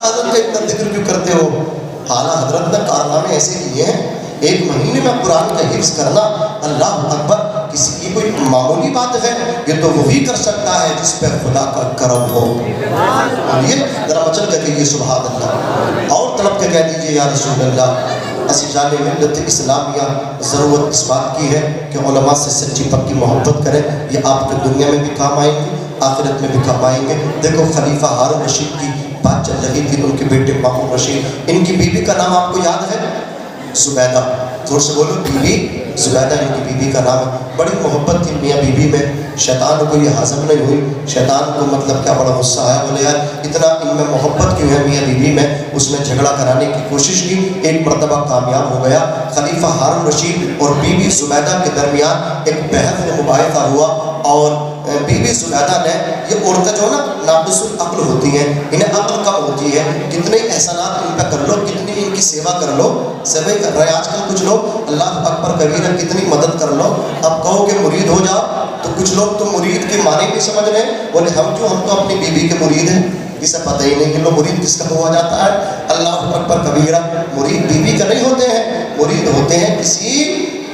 حضرت کا اتنا ذکر کیوں کرتے ہو؟ حالانکہ حضرت نے کارنامے ایسے کیے ہیں، 1 مہینے میں قرآن کا حفظ کرنا، اللہ اکبر، کسی کی کوئی معمولی بات ہے؟ یہ تو وہی کر سکتا ہے جس پہ خدا کا کرم ہو۔ یہ ذرا مچل کے کہیے سبحان اللہ، اور طلب کے کہہ دیجئے یا رسول اللہ۔ عزیزان ملت اسلامیہ، ضرورت اس بات کی ہے کہ علماء سے سچی پکی محبت کریں، یہ آپ کے دنیا میں بھی کام آئیں گے، آخرت میں بھی کام آئیں گے۔ دیکھو خلیفہ ہارون رشید کی بات چل رہی تھی، ان کے بیٹے مامون رشید، ان کی بیوی کا نام آپ کو یاد ہے؟ زبیدہ۔ زور سے بولو، بیوی زبیدہ ان کی بیوی کا نام ہے۔ بڑی محبت تھی میاں بیوی میں، شیطان کو یہ ہضم نہیں ہوئی، شیطان کو مطلب کیا بڑا غصہ آیا، بولے یار اتنا ان میں محبت کیوں ہے میاں بیوی میں، اس نے جھگڑا کرانے کی کوشش کی، ایک مرتبہ کامیاب ہو گیا۔ خلیفہ ہارون رشید اور بیوی زبیدہ کے درمیان ایک بحث مباحثہ ہوا، اور بیوی زبیدہ نے، یہ عورتیں جو نا ناقص العقل ہوتی ہیں، انہیں عقل کم ہوتی ہے، کتنے احسانات ان پہ کر لو، کتنی ان کی سیوا کر لو، سیوا ہی کر رہے ہیں آج کل کچھ لوگ، اللہ اکبر کبیرہ، کتنی مدد کر لو، اب کہو کہ مرید ہو جاؤ تو کچھ لوگ تو مرید کے معنی نہیں سمجھ رہے، بولے ہم کیوں، ہم تو اپنی بیوی کے مرید ہیں، اسے پتہ ہی نہیں کہ لو مرید کس کا ہوا جاتا ہے۔ اللہ اکبر کبیرہ، مرید بیوی کا نہیں ہوتے ہیں، مرید ہوتے ہیں کسی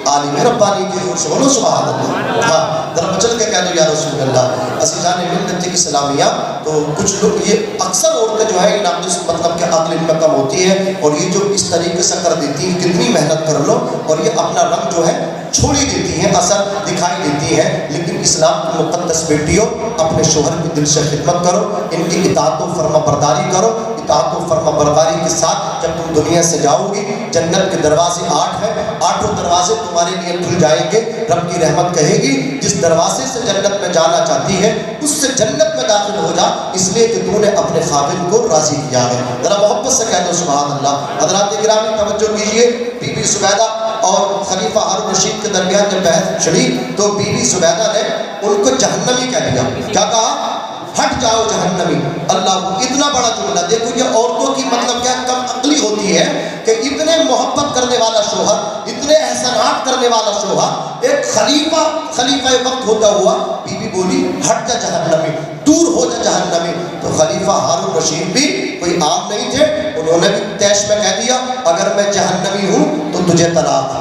عالم ربانی کے، زور سے بولو سبحان اللہ۔ ہاں ذرا بچل کے کہہ دو یا رسول اللہ۔ عزیزان ملت اسلامیہ، تو کچھ لوگ، یہ اکثر عورتیں جو ہے ناقص مطلب کہ عقل ان میں کم ہوتی ہے، اور یہ جو اس طریقے سے کر دیتی ہیں، کتنی محنت کر لو اور یہ اپنا رنگ جو ہے چھوڑی دیتی ہیں، اثر دکھائی دیتی ہیں، لیکن اسلام کی مقدس بیٹیوں، اپنے شوہر کی دل سے خدمت کرو، ان کی اطاعت و فرما برداری کرو، اطاعت و فرما برداری کے ساتھ جب تم دنیا سے جاؤ گی، جنت کے دروازے 8 ہیں، 8 دروازے تمہارے لیے کھل جائیں گے، رب کی رحمت کہے گی جس دروازے سے جنت میں جانا چاہتی ہے اس سے جنت میں داخل ہو جا، اس لیے کہ تو نے اپنے خاوند کو راضی کیا ہے۔ ذرا محبت سے کہہ دو سبحان اللہ۔ حضرات گرامی توجہ کیجیے، بی بی زبیدہ اور خلیفہ ہارون رشید کے درمیان جب بحث چھڑی تو بی بی زبیدہ نے ان کو جہنمی کہہ دیا۔ کیا کہا؟ ہٹ جاؤ جہنمی۔ اللہ، اتنا بڑا جملہ، دیکھو یہ عورتوں کی مطلب کیا کم عقلی ہوتی ہے کہ اتنے محبت کرنے والا شوہر، اتنے احسانات کرنے والا شوہر، ایک خلیفہ وقت ہوتا ہوا، بی بی بولی ہٹ جا جہنمی، دور ہو جا جہنمی۔ تو خلیفہ ہارون رشید بھی کوئی عام نہیں تھے، انہوں نے بھی تیش میں کہہ دیا اگر میں جہنمی ہوں تو تجھے طلاق،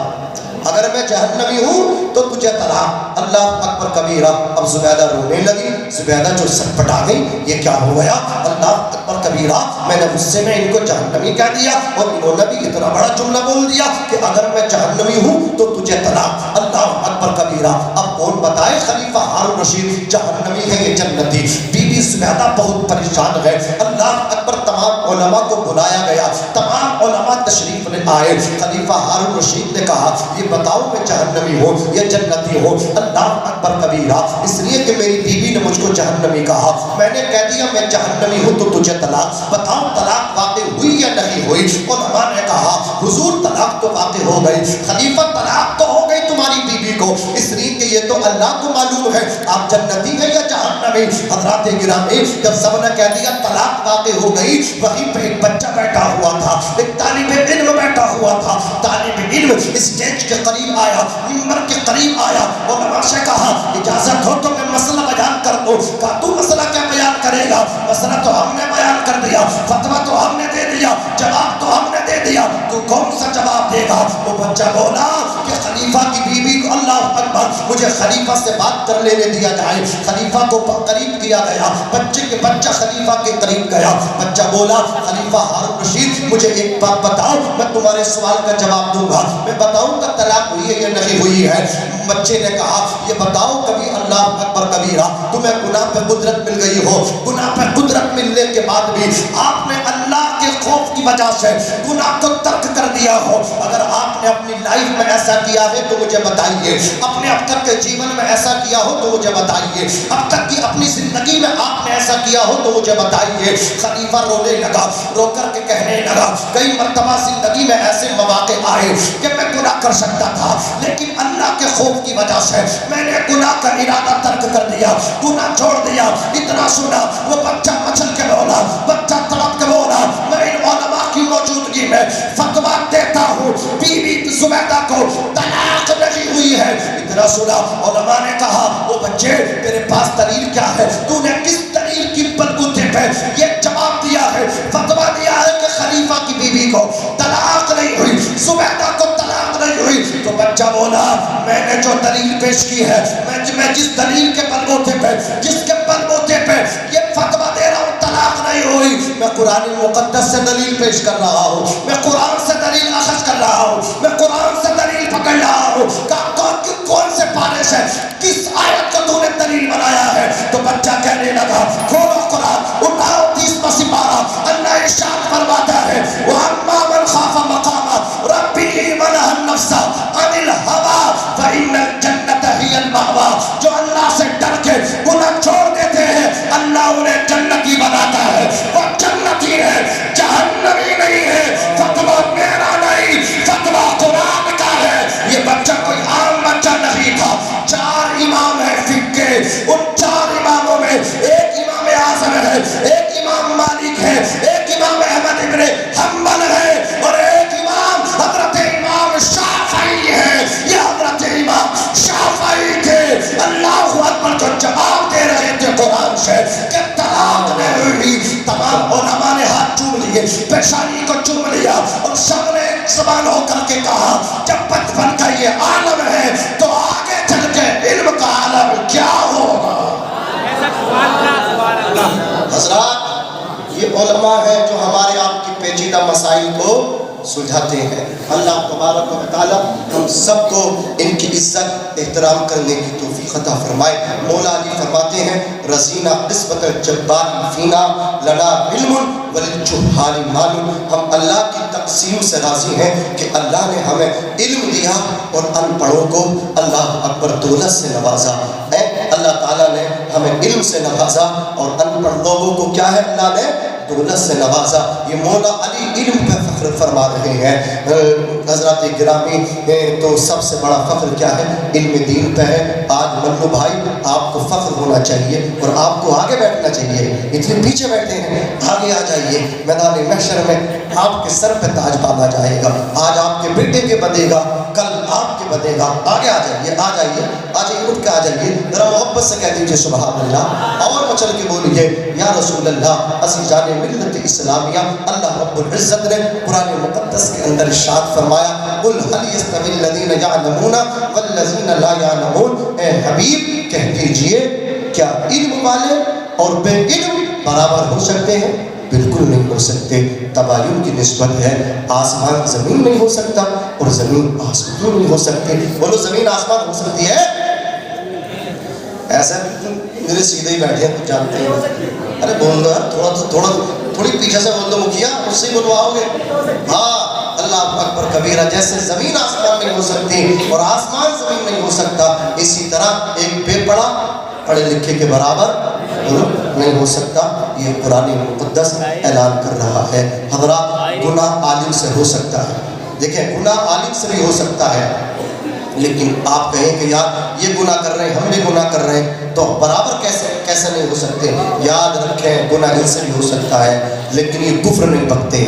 اگر میں جہنمی ہوں تو تجھے طلاق۔ اللہ اکبر کبیرہ۔ اب زبیدہ رونے لگی، زبیدہ جو سٹ پٹا گئی، یہ کیا ہو گیا؟ اللہ اکبر کبیرہ، میں نے غصے میں ان کو جہنمی کہہ دیا اور انہوں نے بھی اتنا بڑا جملہ بول دیا کہ اگر میں جہنمی ہوں تو تجھے طلاق۔ اللہ اکبر کبیرہ۔ اب کون بتائے خلیفہ ہارون رشید جہنمی ہے یہ جنتی؟ بی بی زبیدہ بہت پریشان ہے۔ اللہ اکبر، تمام علماء کو بلایا گیا، تمام علماء تشریف لے آئے۔ خلیفہ ہارون رشید نے کہا یہ بتاؤ میں جہنمی ہوں یا جنتی ہوں؟ اللہ اکبر کبیرہ۔ اس لیے کہ میری بیوی نے مجھ کو جہنمی کہا، میں نے کہہ دیا میں جہنمی ہوں تو تجھے طلاق۔ بتاؤ طلاق واقع ہوئی یا نہیں ہوئی؟ علماء نے کہا حضور طلاق تو واقع ہو گئی، خلیفہ طلاق تو ہو گئی تمہاری بیوی کو، اس لیے کہ یہ تو اللہ کو معلوم ہے آپ جنتی ہیں یا جہنمی۔ حضرات گرامی، جب سب نے کہہ دیا طلاق واقع ہو گئی، وہیں پہ ایک بچہ بیٹھا ہوا تھا، ایک طالب علم بیٹھا ہوا تھا۔ طالب علم اسٹیج کے قریب آیا، منبر کے قریب آیا، علماء سے کہا اجازت ہو تو میں مسئلہ بیان کر دوں۔ کہا تو مسئلہ کیا بیان کرے گا؟ مسئلہ تو ہم نے بیان کر دیا، فتویٰ تو ہم نے دے دیا، جواب تو ہم نے دے دیا، تو کون سا جواب دے گا؟ وہ بچہ بولا کہ خلیفہ کی بیوی کو، اللہ اکبر، مجھے خلیفہ سے بات کر لینے دیا جائے۔ خلیفہ کو قریب کیا گیا، بچہ خلیفہ کے قریب گیا۔ بچہ بولا خلیفہ ہارون رشید مجھے ایک بات بتاؤ، میں تمہارے سوال کا جواب دوں گا، میں بتاؤں گا طلاق ہوئی ہے یا نہیں ہوئی ہے۔ بچے نے کہا یہ بتاؤ کبھی اللہ اکبر کبیرہ تمہیں گناہ پہ قدرت مل گئی ہو، گناہ پہ قدرت ملنے کے بعد بھی آپ نے اللہ کے خوف کی وجہ سے گناہ کو ترک کر دیا ہو؟ اگر آپ نے اپنی لائف میں ایسا کیا ہے تو مجھے بتائیے، اپنے اب تک کے جیون میں ایسا کیا ہو تو مجھے بتائیے، اب تک کی اپنی زندگی میں آپ نے ایسا کیا ہو تو مجھے بتائیے۔ خلیفہ رونے لگا، رو کر کے کہنے لگا کئی مرتبہ زندگی میں ایسے مواقع آئے کہ میں گناہ کر سکتا تھا، لیکن اللہ کے خوف کی وجہ سے میں نے گناہ کا ارادہ ترک کر دیا، گناہ چھوڑ دیا۔ اتنا سنا وہ بچہ مچل کے بولا، بچہ تڑپ کے بولا میں ان علماء کی موجودگی میں فتویٰ دیتا ہوں بیوی زبیدہ کو طلاق نہیں ہوئی ہے۔ اتنا سنا علماء نے کہا وہ بچے تیرے پاس دلیل کیا ہے؟ تو نے کس دلیل کی بلبوتے پہ یہ جواب دیا ہے، فتویٰ دیا بچہ بولا میں نے جو دلیل پیش کی ہے، میں جس دلیل کے بلبوتے پہ، جس کے بلبوتے پہ یہ فتویٰ دے رہا ہوں طلاق نہیں ہوئی، میں قرآن مقدس سے دلیل پیش کر رہا ہوں، میں قرآن سے دلیل اخذ کر رہا ہوں، میں قرآن سے دلیل پکڑ رہا ہوں کہ کون سے پارے سے کس آیت کو تو نے دلیل بنایا ہے؟ تو بچہ کہنے لگا کھولو قرآن، اٹھاؤ 30واں سپارہ، اللہ ارشاد فرماتا ہے وَأَمَّا مَنْ خَافَ مَقَامَ رَبِّهِ وَنَهَى النَّفْسَ عَنِ الْهَوَىٰ فَإِنَّ الْجَنَّةَ هِيَ الْمَأْوَىٰ۔ جو اللہ سے ڈر کے گناہ چھوڑ دیتے ہیں اللہ انہیں جنتی بناتا ہے، وہ جنتی ہے، جہنمی نہیں ہے۔ فتویٰ میرا نہیں، فتویٰ قرآن کا ہے۔ یہ بچہ کوئی عام بچہ نہیں تھا، 4 امام ہیں فقہ کے، ان 4 اماموں میں ایک امام اعظم ہے، ایک امام مالک ہے، ایک امام احمد ابن حنبل ہے، اور ایک امام حضرت امام شافعی ہے۔ یہ حضرت امام شافعی تھے، اللہ اکبر، جو جواب دے رہے تھے قرآن سے کہ طلاق نہیں ہوئی۔ تمام علماء نے ہاتھ چوم لیے، پیشانی کو چوم لیا، اور سب نے ایک زبان ہو کر کے کہا جب بچپن کا یہ عالم ہے تو آگے چل کے علم کا عالم کیا ہوگا؟ حضرات یہ علماء ہیں جو ہمارے آپ کی پیچیدہ مسائل کو سلجھاتے ہیں۔ اللہ تبارک و تعالی ہم سب کو ان کی عزت احترام کرنے کی توفیق عطا فرمائے۔ مولا علی فرماتے ہیں رضینا قسمت الجبار فینا لنا علم وللجہال مال۔ ہم اللہ کی تقسیم سے راضی ہیں کہ اللہ نے ہمیں علم دیا اور ان پڑھوں کو اللہ اکبر دولت سے نوازا ہے۔ اللہ تعالیٰ نے ہمیں علم سے نوازا اور ان پڑھ لوگوں کو کیا ہے اللہ نے دولت سے نوازا۔ یہ مولا علی علم پہ فخر فرما رہے ہیں۔ حضرات گرامی تو سب سے بڑا فخر کیا ہے؟ علم دین پہ ہے۔ آج ملو بھائی آپ کو فخر ہونا چاہیے اور آپ کو آگے بیٹھنا چاہیے، اتنے پیچھے بیٹھے ہیں، آگے آ جائیے، میدان محشر میں آپ کے سر پہ تاج باندھا جائے گا۔ آج آپ کے بیٹے کے بدے گا، کل آپ کے بدے گا۔ آگے آ جائیے، آ جائیے، آ جائیے، اٹھ کے آ جائیے، ذرا محبت سے کہہ دیجیے سبحان اللہ، اور مچل کے بولیے یا رسول اللہ۔ عزیزان ملت اسلامیہ، اللہ رب العزت نے قرآن مقدس کے اندر ارشاد فرمایا قل هل يستوي الذين يعلمون والذين لا يعلمون۔ اے حبیب کہہ دیجئے کیا علم والے اور بے علم برابر ہو سکتے ہیں؟ بالکل نہیں ہو سکتے۔ تباین کی نسبت ہے، آسمان زمین نہیں ہو سکتا اور زمین آسمان نہیں ہو سکتے۔ بولو زمین آسمان ہو سکتی ہے؟ ایسا میرے سیدھے ہی بیٹھے ہیں، کچھ جانتے ہیں؟ ارے بول دو، تھوڑی پیچھے سے بول دو مکھیا، مجھ سے ہی بلواؤ گے؟ ہاں، اللہ اکبر کبیرہ۔ جیسے زمین آسمان نہیں ہو سکتی اور آسمان زمین نہیں ہو سکتا، اسی طرح ایک بے پڑھا پڑھے لکھے کے برابر نہیں ہو سکتا۔ یہ قرآن مقدس اعلان کر رہا ہے۔ حضرات گناہ عالم سے ہو سکتا ہے، دیکھیں گناہ عالم سے بھی ہو سکتا ہے، لیکن آپ کہیں کہ یار یہ گناہ کر رہے ہیں ہم بھی گناہ کر رہے ہیں تو برابر کیسے نہیں ہو سکتے؟ یاد رکھیں گناہ ان سے بھی ہو سکتا ہے، لیکن یہ کفر نہیں بکتے۔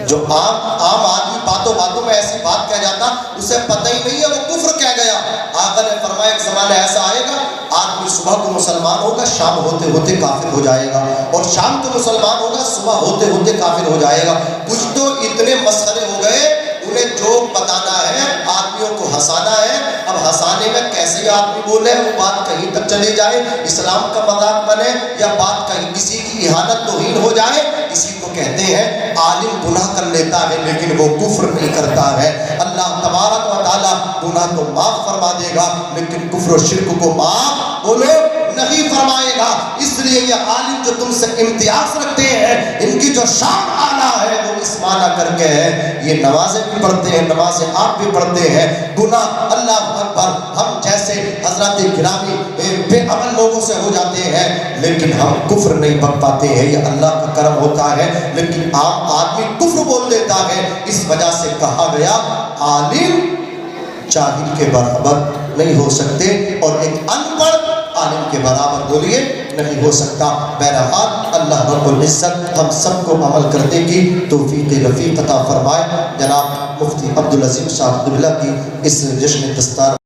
جو عام آدمی باتوں میں ایسی بات کہہ جاتا اسے پتہ ہی نہیں ہے وہ کفر کہہ گیا۔ آقا نے فرمایا ایک زمانہ ایسا آئے گا آدمی صبح کو مسلمان ہوگا شام ہوتے ہوتے کافر ہو جائے گا، اور شام کو مسلمان ہوگا صبح ہوتے ہوتے کافر ہو جائے گا۔ کچھ تو اتنے مسخرے ہو گئے انہیں جوک بتانا ہے، آدمیوں کو ہنسانا ہے۔ اب ہنسانے میں کیسے آدمی بولے وہ بات کہیں تک چلی جائے، اسلام کا مذاق بنے یا بات کہیں کسی کی اہانت توہین ہو جائے، اسی کو کہتے ہیں عالم گناہ کر لیتا ہے لیکن وہ کفر نہیں کرتا ہے۔ اللہ تبارک و تعالی گناہ تو معاف فرما دے گا لیکن کفر و شرک کو معاف بولو نہیں فرمائے گا۔ اس لیے یہ عالم جو تم سے امتیاز رکھتے ہیں ان کی جو شان اعلیٰ ہے وہ اس معنی کر کے ہے یہ نمازیں بھی پڑھتے ہیں، نمازیں آپ بھی پڑھتے ہیں، گناہ اللہ اکبر ہم جیسے حضرات گرامی بے عمل لوگوں سے ہو جاتے ہیں لیکن ہم کفر نہیں بک پاتے ہیں، یہ اللہ کا کرم ہوتا ہے۔ لیکن عام آدمی کفر بول دیتا ہے، اس وجہ سے کہا گیا عالم جاہل کے برابر نہیں ہو سکتے اور ایک ان پڑھ عالم کے برابر بولیے نہیں ہو سکتا۔ بہرحال اللہ رب العزت ہم سب کو عمل کرنے کی توفیق رفیق عطا فرمائے۔ جناب مفتی عبدالعظیم شاہ عبداللہ کی اس جشن دستار